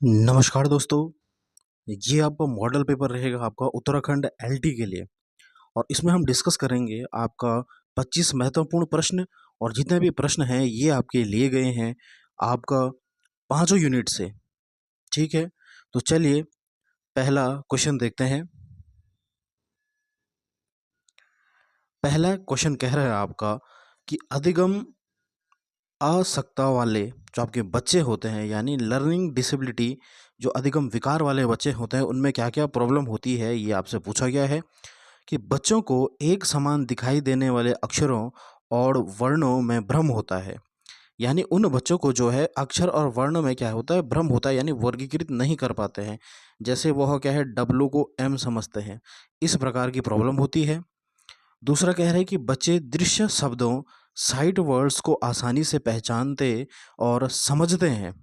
नमस्कार दोस्तों। ये आपका मॉडल पेपर रहेगा आपका उत्तराखंड एलटी के लिए। और इसमें हम डिस्कस करेंगे आपका 25 महत्वपूर्ण प्रश्न। और जितने भी प्रश्न हैं ये आपके लिए गए हैं आपका पांचों यूनिट से। ठीक है, तो चलिए पहला क्वेश्चन देखते हैं। पहला क्वेश्चन कह रहा है आपका कि अधिगम असक्ता वाले जो आपके बच्चे होते हैं यानी लर्निंग डिसेबिलिटी, जो अधिगम विकार वाले बच्चे होते हैं उनमें क्या क्या प्रॉब्लम होती है ये आपसे पूछा गया है। कि बच्चों को एक समान दिखाई देने वाले अक्षरों और वर्णों में भ्रम होता है। यानी उन बच्चों को जो है अक्षर और वर्ण में क्या होता है, भ्रम होता है, यानी वर्गीकृत नहीं कर पाते हैं। जैसे वह क्या है, डब्लू को एम समझते हैं, इस प्रकार की प्रॉब्लम होती है। दूसरा कह रहे हैं कि बच्चे दृश्य शब्दों, साइट वर्ड्स को आसानी से पहचानते और समझते हैं।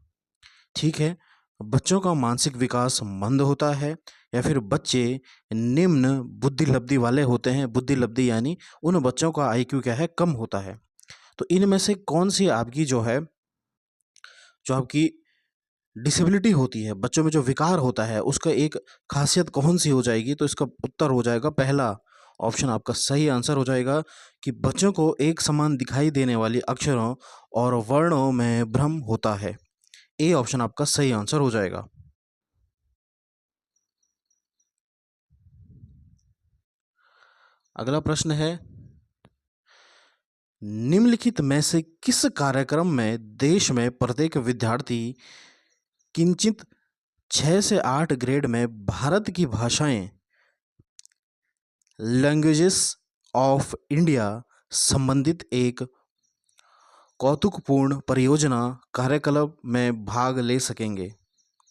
ठीक है, बच्चों का मानसिक विकास मंद होता है। या फिर बच्चे निम्न बुद्धि लब्धि वाले होते हैं। बुद्धि लब्धि यानी उन बच्चों का आईक्यू क्या है, कम होता है। तो इनमें से कौन सी आपकी जो है, जो आपकी डिसेबिलिटी होती है, बच्चों में जो विकार होता है, उसका एक खासियत कौन सी हो जाएगी? तो इसका उत्तर हो जाएगा पहला ऑप्शन आपका सही आंसर हो जाएगा कि बच्चों को एक समान दिखाई देने वाली अक्षरों और वर्णों में भ्रम होता है। ए ऑप्शन आपका सही आंसर हो जाएगा। अगला प्रश्न है, निम्नलिखित में से किस कार्यक्रम में देश में प्रत्येक विद्यार्थी किंचित 6 से 8 ग्रेड में भारत की भाषाएं, लैंग्वेजेस ऑफ इंडिया संबंधित एक कौतुकपूर्ण परियोजना कार्यक्रम में भाग ले सकेंगे?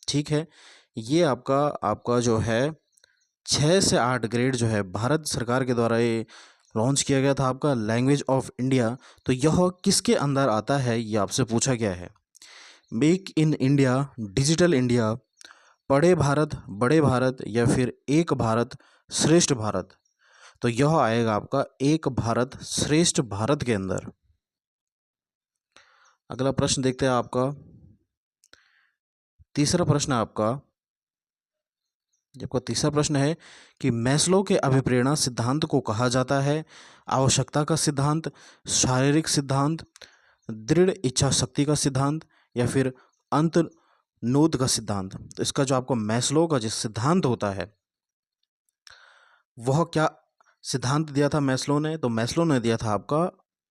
ठीक है, ये आपका आपका जो है 6 से 8 ग्रेड जो है भारत सरकार के द्वारा ये लॉन्च किया गया था आपका लैंग्वेज ऑफ इंडिया। तो यह किसके अंदर आता है ये आपसे पूछा गया है। Make in India, digital India, पढ़े भारत, बड़े भारत, या फिर एक भारत श्रेष्ठ भारत? तो यह आएगा आपका एक भारत श्रेष्ठ भारत के अंदर। अगला प्रश्न देखते हैं आपका तीसरा प्रश्न आपका। आपका तीसरा प्रश्न है कि मैस्लो के अभिप्रेरणा सिद्धांत को कहा जाता है आवश्यकता का सिद्धांत, शारीरिक सिद्धांत, दृढ़ इच्छा शक्ति का सिद्धांत, या फिर अंतर्नोद का सिद्धांत? तो इसका जो आपको मैस्लो का जो सिद्धांत होता है, वह क्या सिद्धांत दिया था मैस्लो ने? तो मैस्लो ने दिया था आपका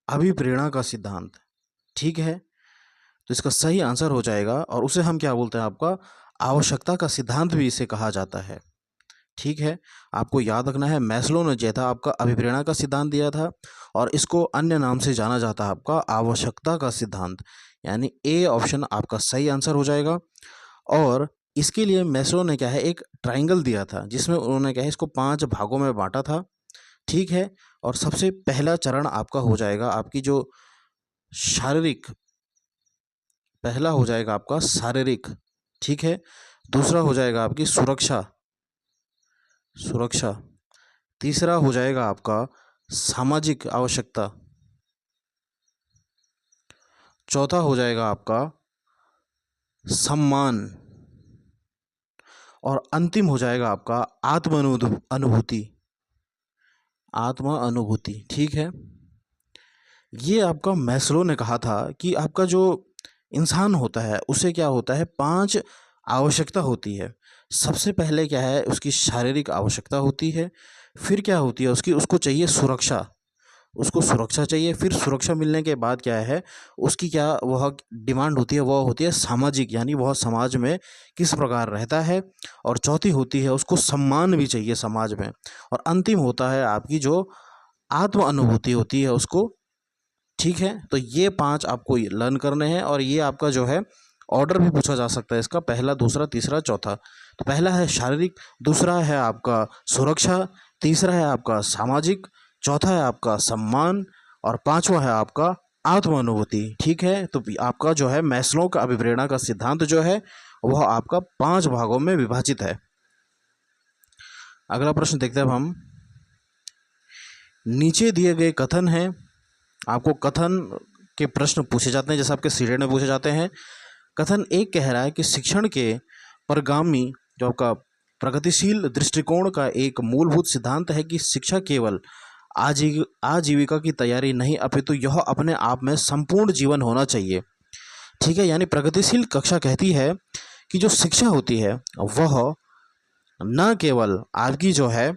अभिप्रेरणा का सिद्धांत। ठीक है, तो इसका सही आंसर हो जाएगा, और उसे हम क्या बोलते हैं, आपका आवश्यकता का सिद्धांत भी इसे कहा जाता है। ठीक है, आपको याद रखना है मैस्लो ने जो था आपका अभिप्रेरणा का सिद्धांत दिया था, और इसको अन्य नाम से जाना जाता है आपका आवश्यकता का सिद्धांत। यानी ए ऑप्शन आपका सही आंसर हो जाएगा। और इसके लिए मैस्लो ने क्या है, एक ट्राइंगल दिया था जिसमें उन्होंने क्या है, इसको 5 भागों में बांटा था। ठीक है, और सबसे पहला चरण आपका हो जाएगा आपकी जो शारीरिक, पहला हो जाएगा आपका शारीरिक। ठीक है, दूसरा हो जाएगा आपकी सुरक्षा, सुरक्षा। तीसरा हो जाएगा आपका सामाजिक आवश्यकता। चौथा हो जाएगा आपका सम्मान। और अंतिम हो जाएगा आपका आत्म अनुभूति, आत्मा अनुभूति। ठीक है, ये आपका मैस्लो ने कहा था कि आपका जो इंसान होता है उसे क्या होता है, 5 आवश्यकता होती है। सबसे पहले क्या है, उसकी शारीरिक आवश्यकता होती है। फिर क्या होती है उसकी, उसको चाहिए सुरक्षा, उसको सुरक्षा चाहिए। फिर सुरक्षा मिलने के बाद क्या है, उसकी क्या वह डिमांड होती है, वह होती है सामाजिक, यानी वह समाज में किस प्रकार रहता है। और चौथी होती है उसको सम्मान भी चाहिए समाज में। और अंतिम होता है आपकी जो आत्म अनुभूति होती है उसको। ठीक है, तो ये 5 आपको लर्न करने हैं, और ये आपका जो है ऑर्डर भी पूछा जा सकता है इसका, पहला, दूसरा, तीसरा, चौथा। तो पहला है शारीरिक, दूसरा है आपका सुरक्षा, तीसरा है आपका सामाजिक, चौथा है आपका सम्मान, और पांचवा है आपका आत्म अनुभूति। ठीक है, तो आपका जो है मैस्लो का अभिप्रेरणा का सिद्धांत जो है वह आपका 5 भागों में विभाजित है। अगला प्रश्न देखते हैं अब हम। नीचे दिए गए कथन हैं, आपको कथन के प्रश्न पूछे जाते हैं जैसे आपके सीरियल में पूछे जाते हैं। कथन एक कह रहा है कि शिक्षण के परगामी जो आपका प्रगतिशील दृष्टिकोण का एक मूलभूत सिद्धांत है कि शिक्षा केवल आजीविका की तैयारी नहीं अपितु यह अपने आप में संपूर्ण जीवन होना चाहिए। ठीक है, यानी प्रगतिशील कक्षा कहती है कि जो शिक्षा होती है वह न केवल आपकी जो है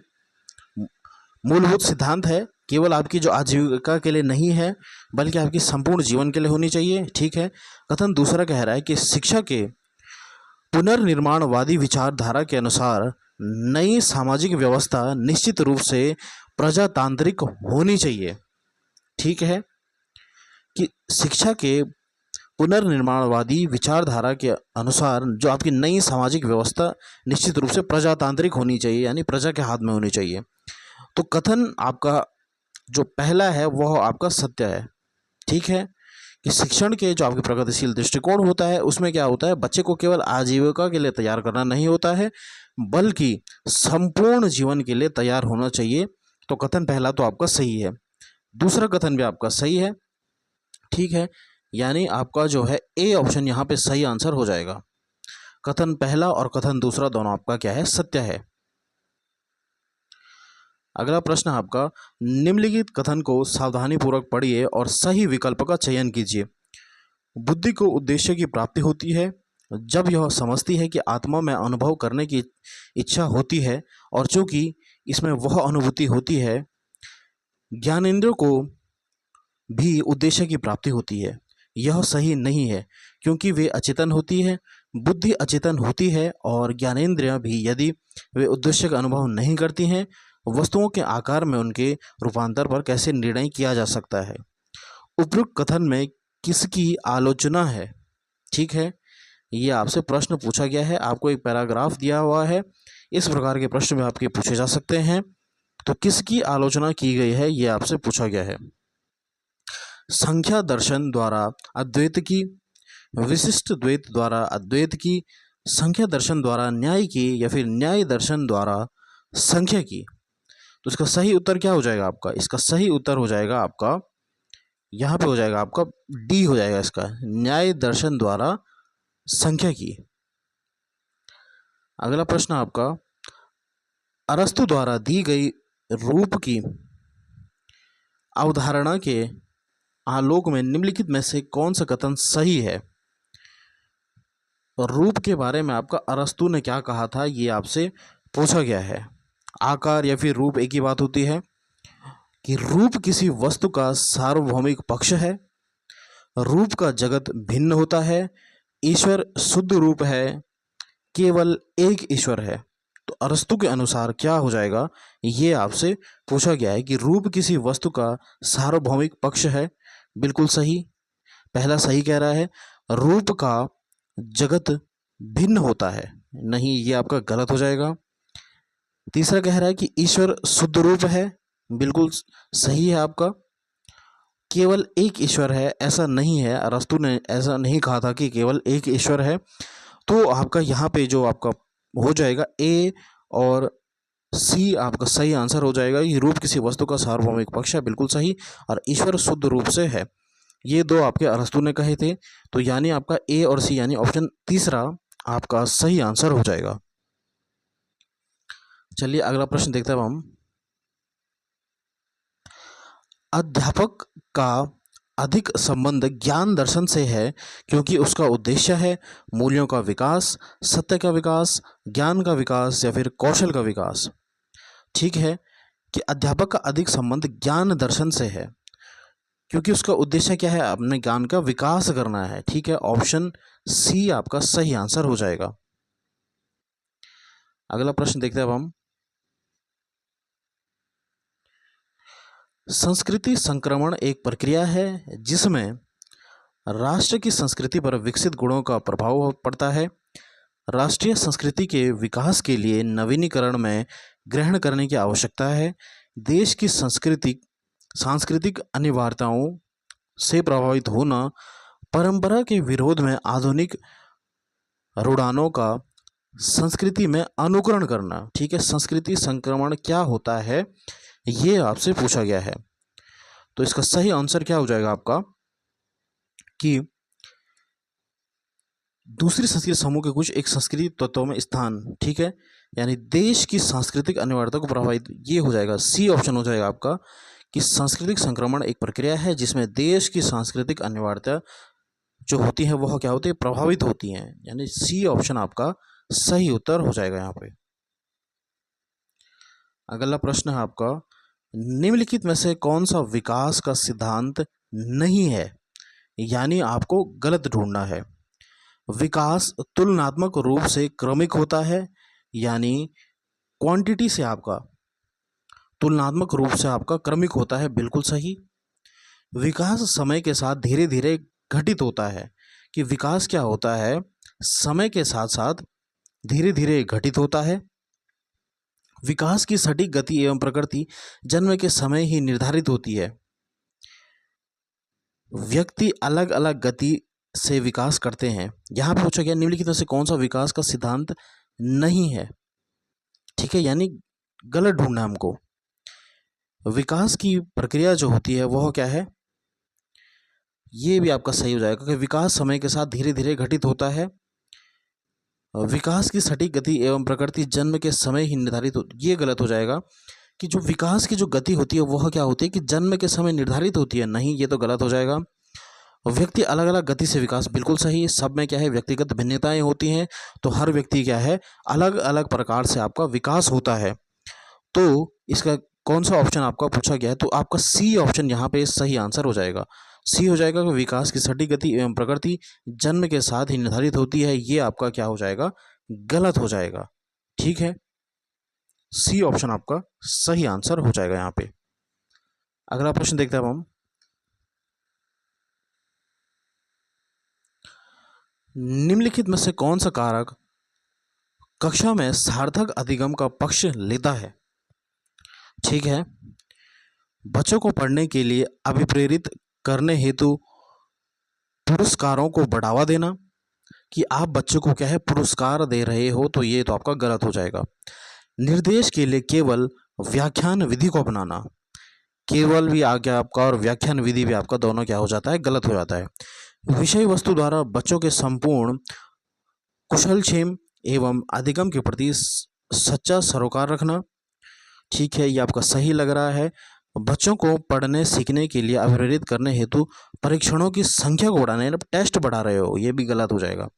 मूलभूत सिद्धांत है, केवल आपकी जो आजीविका के लिए नहीं है बल्कि आपकी संपूर्ण जीवन के लिए होनी चाहिए। ठीक है, कथन दूसरा कह रहा है कि शिक्षा के पुनर्निर्माणवादी विचारधारा के अनुसार नई सामाजिक व्यवस्था निश्चित रूप से प्रजातांत्रिक होनी चाहिए। ठीक है, कि शिक्षा के पुनर्निर्माणवादी विचारधारा के अनुसार जो आपकी नई सामाजिक व्यवस्था निश्चित रूप से प्रजातांत्रिक होनी चाहिए, यानी प्रजा के हाथ में होनी चाहिए। तो कथन आपका जो पहला है वह आपका सत्य है। ठीक है, कि शिक्षण के जो आपके प्रगतिशील दृष्टिकोण होता है उसमें क्या होता है, बच्चे को केवल आजीविका के लिए तैयार करना नहीं होता है बल्कि संपूर्ण जीवन के लिए तैयार होना चाहिए। तो कथन पहला तो आपका सही है, दूसरा कथन भी आपका सही है। ठीक है, यानी आपका जो है ए ऑप्शन यहाँ पे सही आंसर हो जाएगा। कथन पहला और कथन दूसरा दोनों आपका क्या है, सत्य है। अगला प्रश्न आपका, निम्नलिखित कथन को सावधानीपूर्वक पढ़िए और सही विकल्प का चयन कीजिए। बुद्धि को उद्देश्य की प्राप्ति होती है जब यह समझती है कि आत्मा में अनुभव करने की इच्छा होती है और चूंकि इसमें वह अनुभूति होती है। ज्ञानेंद्रियों को भी उद्देश्य की प्राप्ति होती है। यह सही नहीं है क्योंकि वे अचेतन होती है। बुद्धि अचेतन होती है और ज्ञानेंद्रियां भी यदि वे उद्देश्य का अनुभव नहीं करती हैं, वस्तुओं के आकार में उनके रूपांतर पर कैसे निर्णय किया जा सकता है। उपयुक्त कथन में किसकी आलोचना है। ठीक है, ये आपसे प्रश्न पूछा गया है, आपको एक पैराग्राफ दिया हुआ है, इस प्रकार के प्रश्न भी आपके पूछे जा सकते हैं। तो किसकी आलोचना की गई है ये आपसे पूछा गया है। संख्या दर्शन द्वारा अद्वैत की, विशिष्ट द्वैत द्वारा अद्वैत की, संख्या दर्शन द्वारा न्याय की, या फिर न्याय दर्शन द्वारा संख्या की। तो इसका सही उत्तर क्या हो जाएगा आपका, इसका सही उत्तर हो जाएगा आपका यहाँ पे हो जाएगा आपका डी हो जाएगा इसका, न्याय दर्शन द्वारा संख्या की। अगला प्रश्न आपका, अरस्तु द्वारा दी गई रूप की अवधारणा के आलोक में निम्नलिखित में से कौन सा कथन सही है। रूप के बारे में आपका अरस्तु ने क्या कहा था ये आपसे पूछा गया है। आकार या फिर रूप एक ही बात होती है कि रूप किसी वस्तु का सार्वभौमिक पक्ष है। रूप का जगत भिन्न होता है। ईश्वर शुद्ध रूप है, केवल एक ईश्वर है। तो अरस्तु के अनुसार क्या हो जाएगा, ये आपसे पूछा गया है कि रूप किसी वस्तु का सार्वभौमिक पक्ष है। बिल्कुल सही, पहला सही कह रहा है। रूप का जगत भिन्न होता है, नहीं, ये आपका गलत हो जाएगा। तीसरा कह रहा है कि ईश्वर शुद्ध रूप है, बिल्कुल सही है आपका। केवल एक ईश्वर है ऐसा नहीं है, अरस्तु ने ऐसा नहीं कहा था कि केवल एक ईश्वर है। तो आपका यहाँ पे जो आपका हो जाएगा ए और सी आपका सही आंसर हो जाएगा। ये रूप किसी वस्तु का सार्वभौमिक पक्ष है, बिल्कुल सही, और ईश्वर शुद्ध रूप से है, ये दो आपके अरस्तु ने कहे थे। तो यानी आपका ए और सी यानी ऑप्शन तीसरा आपका सही आंसर हो जाएगा। चलिए अगला प्रश्न देखते हैं हम। अध्यापक का अधिक संबंध ज्ञान दर्शन से है क्योंकि उसका उद्देश्य है मूल्यों का विकास, सत्य का विकास, ज्ञान का विकास, या फिर कौशल का विकास। ठीक है, कि अध्यापक का अधिक संबंध ज्ञान दर्शन से है क्योंकि उसका उद्देश्य क्या है, अपने ज्ञान का विकास करना है। ठीक है, ऑप्शन सी आपका सही आंसर हो जाएगा। अगला प्रश्न देखते हैं अब हम। संस्कृति संक्रमण एक प्रक्रिया है जिसमें राष्ट्र की संस्कृति पर विकसित गुणों का प्रभाव पड़ता है। राष्ट्रीय संस्कृति के विकास के लिए नवीनीकरण में ग्रहण करने की आवश्यकता है। देश की सांस्कृतिक अनिवार्यताओं से प्रभावित होना, परंपरा के विरोध में आधुनिक रुझानों का संस्कृति में अनुकरण करना। ठीक है, संस्कृति संक्रमण क्या होता है ये आपसे पूछा गया है। तो इसका सही आंसर क्या हो जाएगा आपका, कि दूसरी संस्कृति समूह के कुछ एक सांस्कृतिक तत्वों में स्थान, ठीक है, यानी देश की सांस्कृतिक अनिवार्यता को प्रभावित, ये हो जाएगा सी ऑप्शन हो जाएगा आपका कि सांस्कृतिक संक्रमण एक प्रक्रिया है जिसमें देश की सांस्कृतिक अनिवार्यता जो होती है वह क्या होती है, प्रभावित होती हैं, यानी सी ऑप्शन आपका सही उत्तर हो जाएगा यहाँ पे। अगला प्रश्न है आपका, निम्नलिखित में से कौन सा विकास का सिद्धांत नहीं है, यानी आपको गलत ढूंढना है। विकास तुलनात्मक रूप से क्रमिक होता है, यानी क्वांटिटी से आपका तुलनात्मक रूप से आपका क्रमिक होता है, बिल्कुल सही। विकास समय के साथ धीरे धीरे घटित होता है, कि विकास क्या होता है, समय के साथ साथ धीरे धीरे घटित होता है। विकास की सटीक गति एवं प्रकृति जन्म के समय ही निर्धारित होती है। व्यक्ति अलग अलग गति से विकास करते हैं। यहाँ पे पूछा गया निम्नलिखित में से कौन सा विकास का सिद्धांत नहीं है, ठीक है, यानी गलत ढूंढना हमको। विकास की प्रक्रिया जो होती है वह क्या है, ये भी आपका सही हो जाएगा कि विकास समय के साथ धीरे धीरे घटित होता है। विकास की सटीक गति एवं प्रकृति जन्म के समय ही निर्धारित हो, ये गलत हो जाएगा कि जो विकास की जो गति होती है वह क्या होती है कि जन्म के समय निर्धारित होती है, नहीं, ये तो गलत हो जाएगा। व्यक्ति अलग अलग गति से विकास, बिल्कुल सही। सब में क्या है, व्यक्तिगत भिन्नताएं होती हैं, तो हर व्यक्ति क्या है, अलग अलग प्रकार से आपका विकास होता है। तो इसका कौन सा ऑप्शन आपका पूछा गया है, तो आपका सी ऑप्शन यहाँ पे सही आंसर हो जाएगा। सी हो जाएगा कि विकास की सटीक गति एवं प्रकृति जन्म के साथ ही निर्धारित होती है, ये आपका क्या हो जाएगा, गलत हो जाएगा, ठीक है। सी ऑप्शन आपका सही आंसर हो जाएगा यहाँ पे। अगला प्रश्न देखते हैं अब हम, निम्नलिखित में से कौन सा कारक कक्षा में सार्थक अधिगम का पक्ष लेता है, ठीक है। बच्चों को पढ़ने के लिए अभिप्रेरित करने हेतु पुरस्कारों को बढ़ावा देना, कि आप बच्चों को क्या है, पुरस्कार दे रहे हो, तो ये तो आपका गलत हो जाएगा। निर्देश के लिए केवल व्याख्यान विधि को अपनाना, केवल भी आ गया आपका और व्याख्यान विधि भी आपका, दोनों क्या हो जाता है, गलत हो जाता है। विषय वस्तु द्वारा बच्चों के संपूर्ण कुशलक्षेम एवं अधिगम के प्रति सच्चा सरोकार रखना, ठीक है, ये आपका सही लग रहा है। बच्चों को पढ़ने सीखने के लिए अभिप्रेरित करने हेतु परीक्षणों की संख्या को बढ़ाने, टेस्ट बढ़ा रहे हो, ये भी गलत हो जाएगा।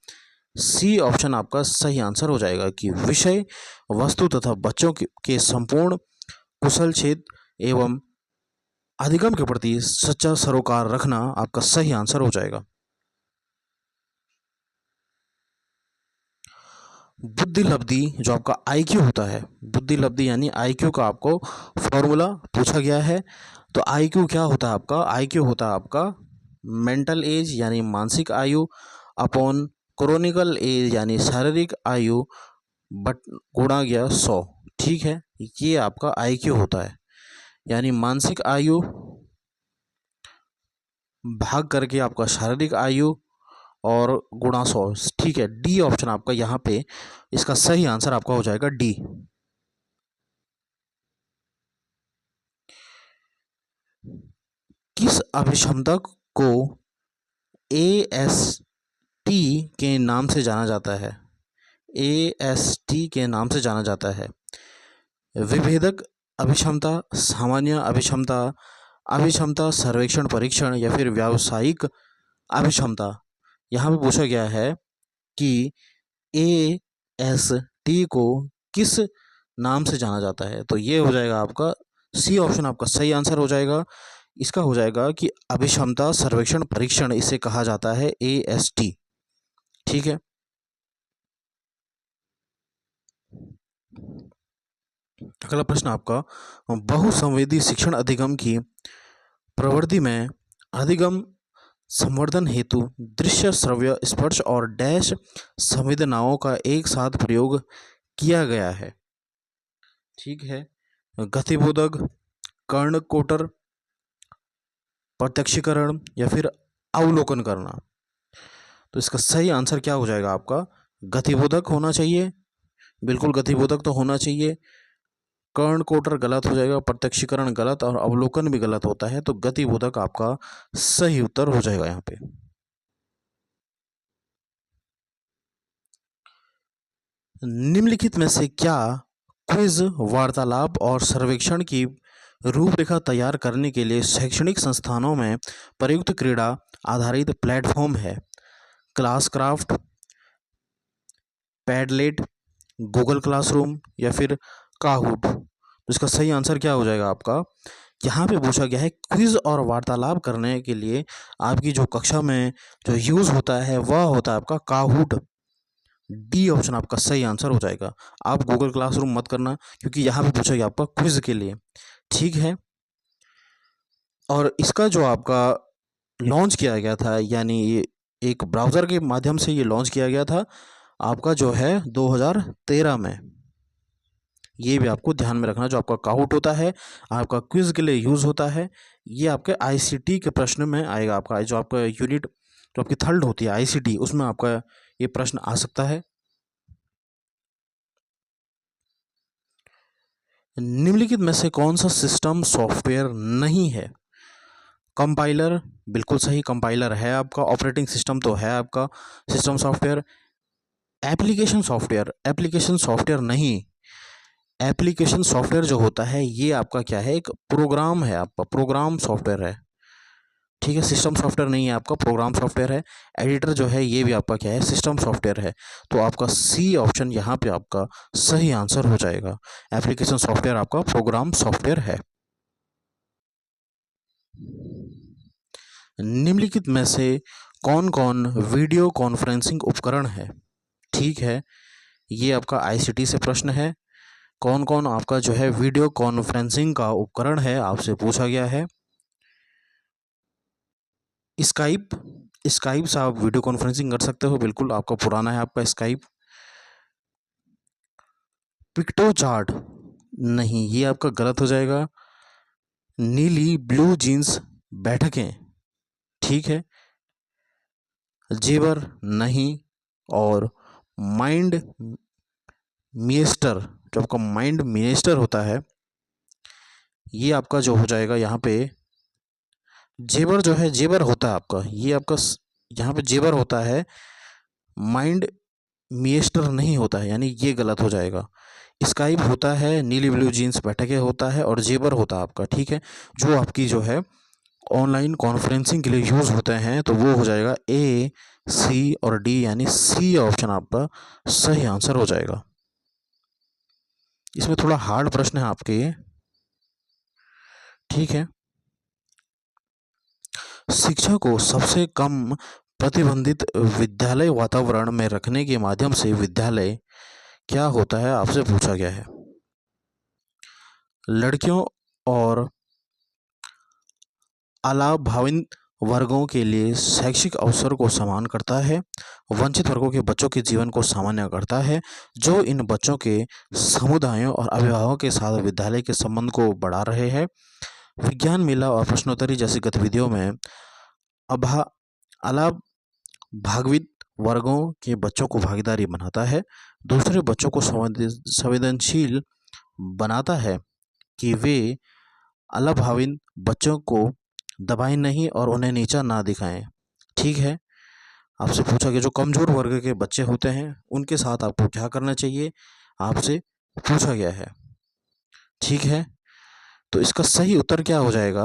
सी ऑप्शन आपका सही आंसर हो जाएगा कि विषय वस्तु तथा बच्चों के संपूर्ण कुशल क्षेत्र एवं अधिगम के प्रति सच्चा सरोकार रखना आपका सही आंसर हो जाएगा। बुद्धि लब्धि जो आपका आईक्यू होता है, बुद्धि लब्धि यानी आईक्यू का आपको फॉर्मूला पूछा गया है। तो आईक्यू क्या होता है आपका, आईक्यू होता है आपका मेंटल एज यानी मानसिक आयु अपॉन क्रोनिकल एज यानी शारीरिक आयु बट गुणा गया 100, ठीक है, ये आपका आईक्यू होता है, यानी मानसिक आयु भाग करके आपका शारीरिक आयु और गुणा 100, ठीक है। डी ऑप्शन आपका यहाँ पे इसका सही आंसर आपका हो जाएगा डी। किस अभिक्षमता को AST के नाम से जाना जाता है, AST के नाम से जाना जाता है? विभेदक अभिक्षमता, सामान्य अभिक्षमता, अभिक्षमता सर्वेक्षण परीक्षण या फिर व्यावसायिक अभिक्षमता। यहाँ पे पूछा गया है कि AST को किस नाम से जाना जाता है, तो ये हो जाएगा आपका सी ऑप्शन आपका सही आंसर हो जाएगा। इसका हो जाएगा कि अभिक्षमता सर्वेक्षण परीक्षण, इसे कहा जाता है AST, ठीक है। अगला प्रश्न आपका, बहुसंवेदी शिक्षण अधिगम की प्रवृत्ति में अधिगम संवर्धन हेतु दृश्य श्रव्य स्पर्श और डैश संवेदनाओं का एक साथ प्रयोग किया गया है, ठीक है। गतिबोधक, कर्णकोटर, प्रत्यक्षीकरण या फिर अवलोकन करना। तो इसका सही आंसर क्या हो जाएगा आपका, गतिबोधक होना चाहिए, बिल्कुल गतिबोधक तो होना चाहिए। कर्णकोटर गलत हो जाएगा, प्रत्यक्षीकरण गलत और अवलोकन भी गलत होता है, तो गतिबोधक आपका सही उत्तर हो जाएगा यहाँ पे। निम्नलिखित में से क्या क्विज, वार्तालाप और सर्वेक्षण की रूपरेखा तैयार करने के लिए शैक्षणिक संस्थानों में प्रयुक्त क्रीड़ा आधारित प्लेटफॉर्म है? क्लासक्राफ्ट, पैडलेट, गूगल क्लासरूम या फिर काहूट? तो इसका सही आंसर क्या हो जाएगा आपका? यहाँ पे पूछा गया है क्विज और वार्तालाप करने के लिए आपकी जो कक्षा में जो यूज़ होता है वह होता है आपका काहूट। डी ऑप्शन आपका सही आंसर हो जाएगा। आप गूगल क्लासरूम मत करना, क्योंकि यहाँ पे पूछा गया आपका क्विज के लिए। ठीक है। और इसका जो आपका लॉन्च किया गया था, यानी ये एक ब्राउज़र के माध्यम से ये लॉन्च किया गया था आपका जो है 2013 में। ये भी आपको ध्यान में रखना, जो आपका काउट होता है आपका क्विज के लिए यूज़ होता है। ये आपके आईसीटी के प्रश्न में आएगा। आपका जो आपका यूनिट जो आपकी थर्ड होती है आईसीटी, उसमें आपका ये प्रश्न आ सकता है। निम्नलिखित में से कौन सा सिस्टम सॉफ्टवेयर नहीं है? कंपाइलर, बिल्कुल सही, कंपाइलर है आपका। ऑपरेटिंग सिस्टम तो है आपका सिस्टम सॉफ्टवेयर। एप्लीकेशन सॉफ्टवेयर नहीं। एप्लीकेशन सॉफ्टवेयर जो होता है ये आपका क्या है, एक प्रोग्राम है आपका, प्रोग्राम सॉफ्टवेयर है। ठीक है, सिस्टम सॉफ्टवेयर नहीं है आपका, प्रोग्राम सॉफ्टवेयर है। एडिटर जो है ये भी आपका क्या है, सिस्टम सॉफ्टवेयर है। तो आपका सी ऑप्शन यहाँ पे आपका सही आंसर हो जाएगा। एप्लीकेशन सॉफ्टवेयर आपका प्रोग्राम सॉफ्टवेयर है। निम्नलिखित में से कौन कौन वीडियो कॉन्फ्रेंसिंग उपकरण है? ठीक है, ये आपका आईसीटी से प्रश्न है। कौन कौन आपका जो है वीडियो कॉन्फ्रेंसिंग का उपकरण है, आपसे पूछा गया है। स्काइप, स्काइप से आप वीडियो कॉन्फ्रेंसिंग कर सकते हो, बिल्कुल आपका पुराना है आपका स्काइप। पिक्टोचार्ट नहीं, ये आपका गलत हो जाएगा। नीली ब्लू जीन्स बैठकें, ठीक है। जेवर नहीं। और माइंड मिनिस्टर, जो आपका माइंड मिनिस्टर होता है ये आपका जो हो जाएगा यहाँ पे जेवर जो है, जेवर होता है आपका, ये आपका यहाँ पे जेवर होता है, माइंड मिनिस्टर नहीं होता है, यानी ये गलत हो जाएगा। स्काइप होता है, नीली ब्लू जीन्स बैठके होता है, और जेवर होता है आपका, ठीक है, जो आपकी जो है ऑनलाइन कॉन्फ्रेंसिंग के लिए यूज़ होते हैं। तो वो हो जाएगा ए, सी और डी, यानी सी ऑप्शन आपका सही आंसर हो जाएगा। इसमें थोड़ा हार्ड प्रश्न है आपके ये, ठीक है। शिक्षा को सबसे कम प्रतिबंधित विद्यालय वातावरण में रखने के माध्यम से विद्यालय क्या होता है, आपसे पूछा गया है। लड़कियों और अलाभाविन वर्गों के लिए शैक्षिक अवसर को समान करता है, वंचित वर्गों के बच्चों के जीवन को सामान्य करता है, जो इन बच्चों के समुदायों और अभिभावकों के साथ विद्यालय के संबंध को बढ़ा रहे हैं। विज्ञान मेला और प्रश्नोत्तरी जैसी गतिविधियों में अलाभावित वर्गों के बच्चों को भागीदारी बनाता है, दूसरे बच्चों को संवेदनशील बनाता है कि वे अलाभाविन बच्चों को दबाएं नहीं और उन्हें नीचा ना दिखाएं। ठीक है, आपसे पूछा गया जो कमज़ोर वर्ग के बच्चे होते हैं उनके साथ आपको क्या करना चाहिए, आपसे पूछा गया है। ठीक है, तो इसका सही उत्तर क्या हो जाएगा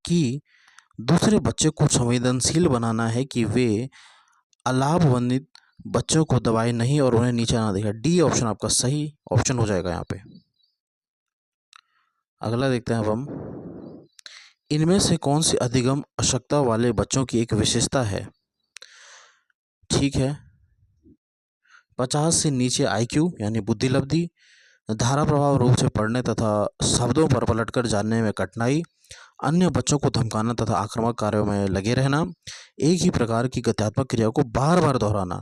कि दूसरे बच्चे को संवेदनशील बनाना है कि वे अलाभवंतित बच्चों को दबाए नहीं और उन्हें नीचा ना दिखाए। डी ऑप्शन आपका सही ऑप्शन हो जाएगा यहाँ पे। अगला देखते हैं अब हम, इनमें से कौन सी अधिगम अशक्तता वाले बच्चों की एक विशेषता है? ठीक है, 50 से नीचे आईक्यू यानी बुद्धि लब्धि, धारा प्रभाव रूप से पढ़ने तथा शब्दों पर पलटकर जानने में कठिनाई, अन्य बच्चों को धमकाना तथा आक्रामक कार्यों में लगे रहना, एक ही प्रकार की गत्यात्मक क्रिया को बार बार दोहराना।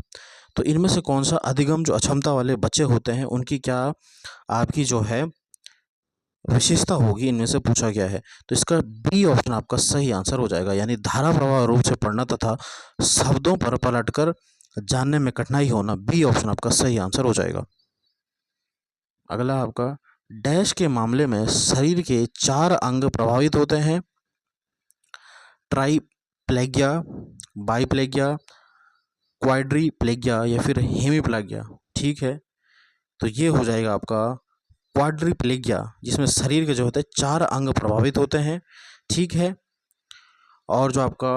तो इनमें से कौन सा अधिगम जो अक्षमता वाले बच्चे होते हैं उनकी क्या आपकी जो है विशेषता होगी, इनमें से पूछा गया है। तो इसका बी ऑप्शन आपका सही आंसर हो जाएगा, यानी धारा प्रवाह रूप से पढ़ना तथा शब्दों पर पलटकर जानने में कठिनाई होना। बी ऑप्शन आपका सही आंसर हो जाएगा। अगला आपका, डैश के मामले में शरीर के 4 अंग प्रभावित होते हैं, ट्राईप्लेगिया, बाईप्लेगिया, क्वाड्रीप्लेगिया या फिर हेमीप्लेगिया। ठीक है, तो ये हो जाएगा आपका क्वाड्रिप्लेगिया, जिसमें शरीर के जो होते हैं 4 अंग प्रभावित होते हैं। ठीक है, और जो आपका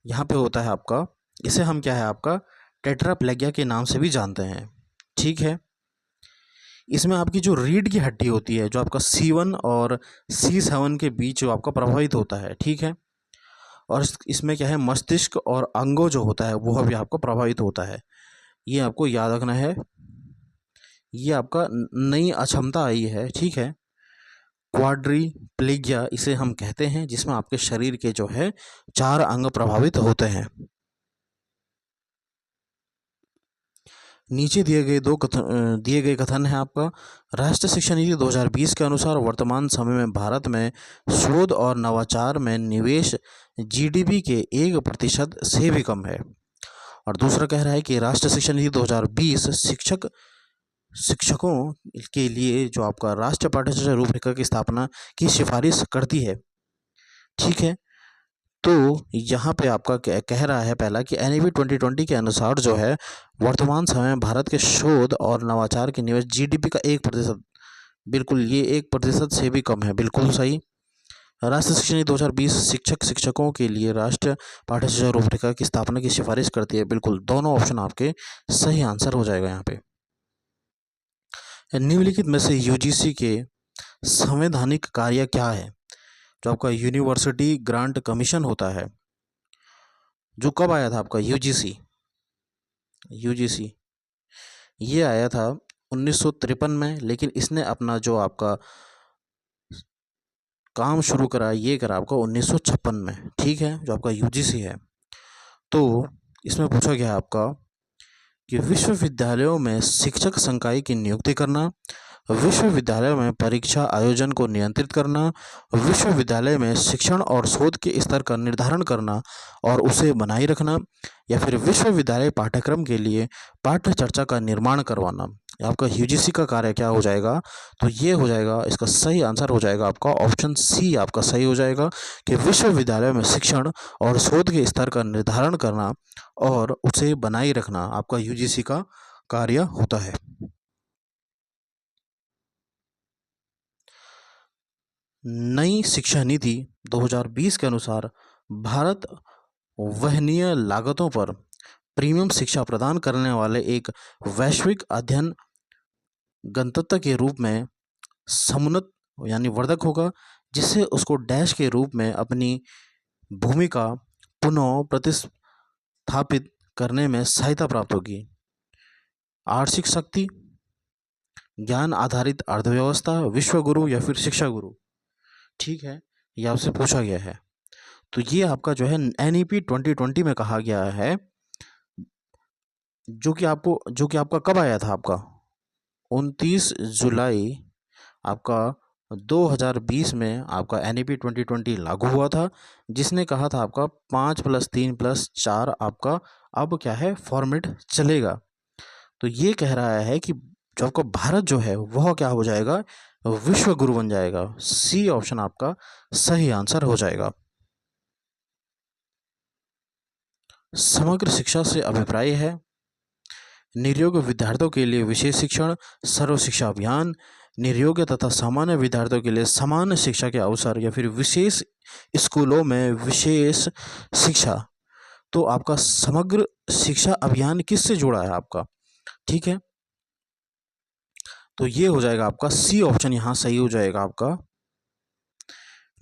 यहाँ पे होता है आपका, इसे हम क्या है आपका टेट्राप्लेगिया के नाम से भी जानते हैं। ठीक है, इसमें आपकी जो रीढ़ की हड्डी होती है, जो आपका C1 और C7 के बीच जो आपका प्रभावित होता है। ठीक है, और इसमें क्या है मस्तिष्क और अंगों जो होता है वो भी आपको प्रभावित होता है। ये आपको याद रखना है, ये आपका नई अक्षमता आई है। ठीक है, क्वाड्रिप्लेगिया इसे हम कहते हैं, जिसमें आपके शरीर के जो है 4 अंग प्रभावित होते हैं। नीचे दिए गए कथन है आपका, राष्ट्रीय शिक्षा नीति 2020 के अनुसार वर्तमान समय में भारत में शोध और नवाचार में निवेश GDP के 1% से भी कम है। और दूसरा कह रहा है कि राष्ट्रीय शिक्षा नीति 2020 शिक्षकों के लिए जो आपका राष्ट्रीय पाठ्यचर्या रूपरेखा की स्थापना की सिफारिश करती है। ठीक है, तो यहाँ पे आपका कह रहा है पहला कि NEP 2020 के अनुसार जो है वर्तमान समय में भारत के शोध और नवाचार के निवेश GDP का 1%, बिल्कुल ये 1% से भी कम है, बिल्कुल सही। राष्ट्रीय शिक्षा नीति 2020 शिक्षकों के लिए राष्ट्रीय पाठ्यचर्या रूपरेखा की स्थापना की सिफारिश करती है, बिल्कुल दोनों ऑप्शन आपके सही आंसर हो जाएगा यहाँ पे। निम्नलिखित में से UGC के संवैधानिक कार्य क्या है? जो आपका यूनिवर्सिटी ग्रांट कमीशन होता है, जो कब आया था आपका UGC ये आया था 1953 में, लेकिन इसने अपना जो आपका काम शुरू करा ये करा आपका 1956 में। ठीक है, जो आपका UGC है, तो इसमें पूछा गया आपका कि विश्वविद्यालयों में शिक्षक संकाय की नियुक्ति करना, विश्वविद्यालय में परीक्षा आयोजन को नियंत्रित करना, विश्वविद्यालय में शिक्षण और शोध के स्तर का निर्धारण करना और उसे बनाए रखना, या फिर विश्वविद्यालय पाठ्यक्रम के लिए पाठ्य चर्चा का निर्माण करवाना। आपका UGC का कार्य क्या हो जाएगा? तो ये हो जाएगा, इसका सही आंसर हो जाएगा आपका ऑप्शन C आपका सही हो जाएगा कि विश्वविद्यालय में शिक्षण और शोध के स्तर का निर्धारण करना और उसे बनाए रखना आपका UGC का कार्य होता है। नई शिक्षा नीति 2020 के अनुसार भारत वहनीय लागतों पर प्रीमियम शिक्षा प्रदान करने वाले एक वैश्विक अध्ययन गंतव्य के रूप में समुन्नत यानी वर्धक होगा, जिससे उसको डैश के रूप में अपनी भूमिका पुनः प्रतिस्थापित करने में सहायता प्राप्त होगी। आर्थिक शक्ति, ज्ञान आधारित अर्थव्यवस्था, विश्व गुरु या फिर शिक्षा गुरु। ठीक है, ये आपसे पूछा गया है, तो ये आपका जो है NEP 2020 में कहा गया है, जो कि आपका कब आया था आपका 29 जुलाई आपका 2020 में आपका NEP 2020 लागू हुआ था, जिसने कहा था आपका 5+3+4 आपका अब क्या है फॉर्मेट चलेगा। तो ये कह रहा है कि जो आपका भारत जो है वह क्या हो जाएगा, विश्व गुरु बन जाएगा। C ऑप्शन आपका सही आंसर हो जाएगा। समग्र शिक्षा से अभिप्राय है निर्योग्य विद्यार्थियों के लिए विशेष शिक्षण, सर्व शिक्षा अभियान, निर्योग्य तथा सामान्य विद्यार्थियों के लिए समान शिक्षा के अवसर, या फिर विशेष स्कूलों में विशेष शिक्षा। तो आपका समग्र शिक्षा अभियान किससे जुड़ा है आपका? ठीक है, तो ये हो जाएगा आपका C ऑप्शन यहाँ सही हो जाएगा आपका।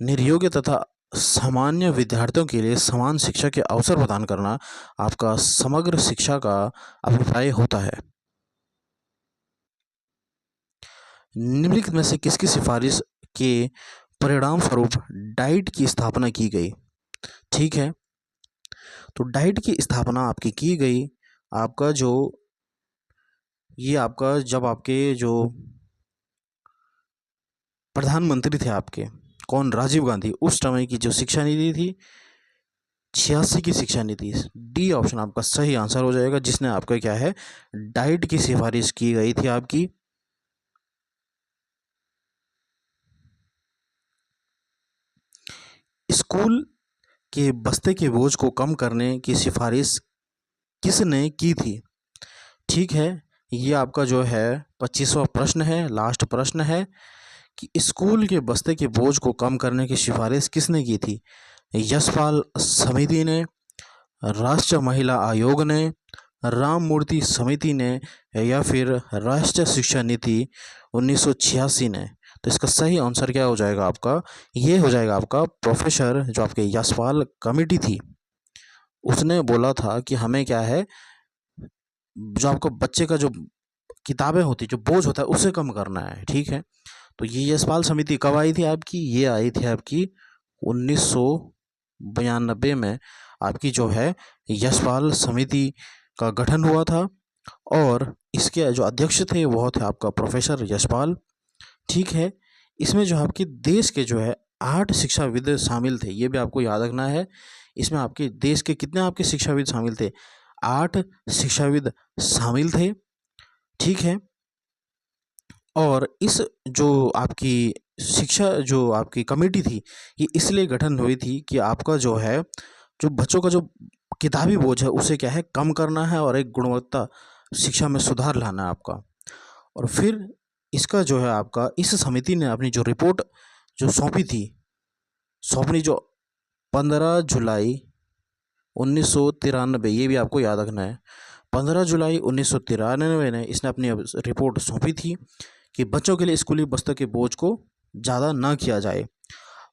निर्योग्य तथा सामान्य विद्यार्थियों के लिए समान शिक्षा के अवसर प्रदान करना आपका समग्र शिक्षा का अभिप्राय होता है। निम्नलिखित में से किसकी सिफारिश के परिणाम स्वरूप डाइट की स्थापना की गई? ठीक है, तो डाइट की स्थापना आपकी की गई आपका जो ये आपका जब आपके जो प्रधानमंत्री थे आपके कौन, राजीव गांधी, उस समय की जो शिक्षा नीति थी 86 की शिक्षा नीति। D ऑप्शन आपका सही आंसर हो जाएगा, जिसने आपका क्या है डाइट की सिफारिश की गई थी आपकी। स्कूल के बस्ते के बोझ को कम करने की सिफारिश किसने की थी? ठीक है, ये आपका जो है 25वां प्रश्न है, लास्ट प्रश्न है कि स्कूल के बस्ते के बोझ को कम करने की सिफारिश किसने की थी? यशपाल समिति ने, राष्ट्रीय महिला आयोग ने, राममूर्ति समिति ने, या फिर राष्ट्रीय शिक्षा नीति 1986 ने? तो इसका सही आंसर क्या हो जाएगा आपका? ये हो जाएगा आपका प्रोफेसर जो आपके यशपाल कमेटी थी, उसने बोला था कि हमें क्या है, जो आपका बच्चे का जो किताबें होती, जो बोझ होता है, उसे कम करना है। ठीक है, तो ये यशपाल समिति कब आई थी आपकी? ये आई थी आपकी 1992 में आपकी जो है यशपाल समिति का गठन हुआ था, और इसके जो अध्यक्ष थे वो थे आपका प्रोफेसर यशपाल। ठीक है, इसमें जो आपके देश के जो है 8 शिक्षाविद शामिल थे, ये भी आपको याद रखना है। इसमें आपके देश के कितने आपके शिक्षाविद शामिल थे? 8 शिक्षाविद शामिल थे। ठीक है, और इस जो आपकी शिक्षा जो आपकी कमेटी थी, ये इसलिए गठन हुई थी कि आपका जो है, जो बच्चों का जो किताबी बोझ है उसे क्या है, कम करना है, और एक गुणवत्ता शिक्षा में सुधार लाना है आपका। और फिर इसका जो है आपका, इस समिति ने अपनी जो रिपोर्ट जो सौंपनी जो 15 जुलाई 1993, ये भी आपको याद रखना है, 15 जुलाई 1993 ने इसने अपनी रिपोर्ट सौंपी थी कि बच्चों के लिए स्कूली बस्ते के बोझ को ज़्यादा ना किया जाए।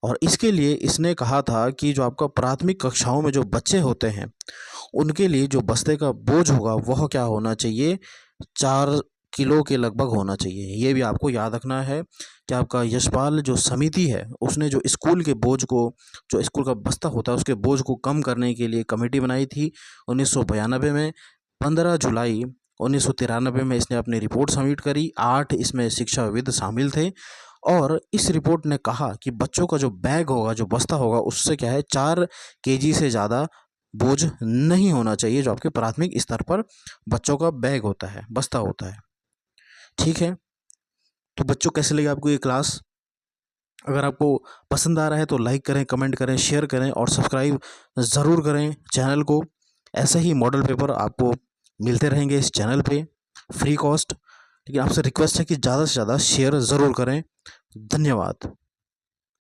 और इसके लिए इसने कहा था कि जो आपका प्राथमिक कक्षाओं में जो बच्चे होते हैं, उनके लिए जो बस्ते का बोझ होगा वह क्या होना चाहिए, 4 किलो के लगभग होना चाहिए। ये भी आपको याद रखना है कि आपका यशपाल जो समिति है, उसने जो स्कूल के बोझ को, जो स्कूल का बस्ता होता है उसके बोझ को कम करने के लिए कमेटी बनाई थी 1992 में। 15 जुलाई 1993 में इसने अपनी रिपोर्ट सबमिट करी। 8 इसमें शिक्षाविद शामिल थे, और इस रिपोर्ट ने कहा कि बच्चों का जो बैग होगा, जो बस्ता होगा, उससे क्या है, 4 केजी से ज़्यादा बोझ नहीं होना चाहिए, जो आपके प्राथमिक स्तर पर बच्चों का बैग होता है, बस्ता होता है। ठीक है, तो बच्चों कैसे लगी आपको ये क्लास? अगर आपको पसंद आ रहा है तो लाइक करें, कमेंट करें, शेयर करें, और सब्सक्राइब ज़रूर करें चैनल को। ऐसे ही मॉडल पेपर आपको मिलते रहेंगे इस चैनल पे फ्री कॉस्ट। लेकिन आपसे रिक्वेस्ट है कि ज़्यादा से ज़्यादा शेयर ज़रूर करें। धन्यवाद।